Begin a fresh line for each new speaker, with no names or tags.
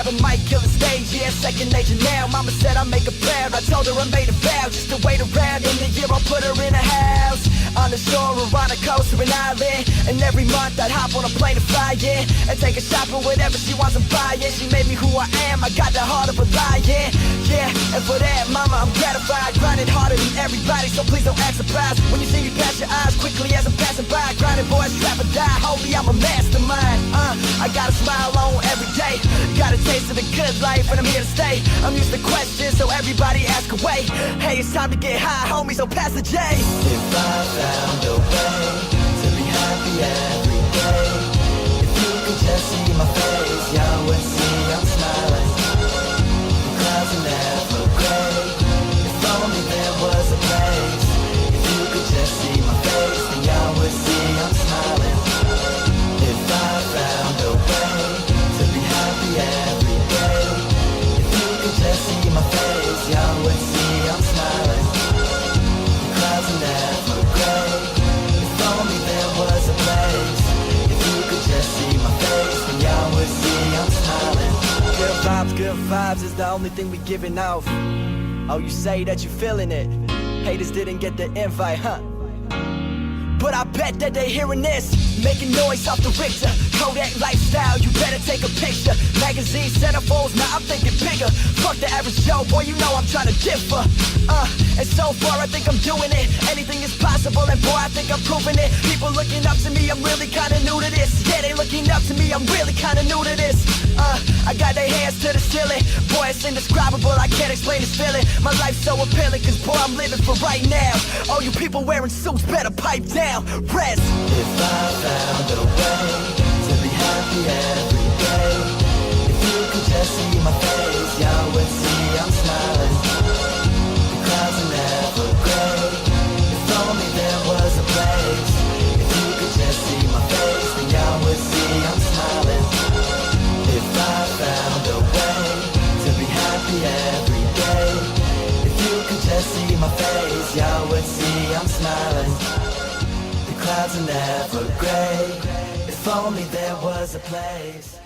grab a mic, kill the stage, yeah, second nature now. Mama said I'd make her proud, I told her I made a vow just to wait around. In the year I'll put her in a house on the shore or on a coast or an island. And every month I'd hop on a plane to fly, yeah, and take her shopping, whatever she wants, I'm buying. She made me who I am, I got the heart of a lion. Yeah, and for that, mama, I'm gratified. Grinding harder than everybody, so please don't act surprised when you see me pass your eyes quickly as I'm passing by. Grinding boys, trap or die, holy, I'm a mastermind. I got a smile on every day, got a taste of the good life, and I'm here to stay. I'm used to questions, so everybody ask away. Hey, it's time to get high, homie, so pass the J.
If I found a way to be happy every day, if you could just see my face, y'all would see I'm smiling. The clouds are never gray. If only there was a place. If you could just see my face, then y'all would see I'm smiling. If I found a way to be happy every day, if you could just see my face, y'all would see I'm smiling. The clouds are never gray. If only there was a place. If you could just see my face, then y'all would see I'm smiling.
Good vibes is the only thing we giving off. Oh, you say that you feeling it. Haters didn't get the invite, huh? But I bet that they hearing this, making noise off the Richter. Kodak lifestyle, you better take a picture. Magazine centerfolds, now I'm thinking bigger. Fuck the average Joe, boy, you know I'm trying to differ. And so far I think I'm doing it. Anything is possible, and boy, I think I'm proving it. People looking up to me, I'm really kinda new to this. Yeah, they looking up to me, I'm really kinda new to this. I got their hands to the ceiling. Boy, it's indescribable, I can't explain this feeling. My life's so appealing, cause boy, I'm living for right now. All you people wearing suits better pipe down. Rest.
If I found a way to be happy every day, if you could just see my face, y'all would see I'm smiling. The clouds are never gray. If only there was a place. If you could just see my face, then y'all would see I'm smiling. If I found a way to be happy every day, if you could just see my face, y'all would see I'm smiling. The clouds are never gray. If only there was a place.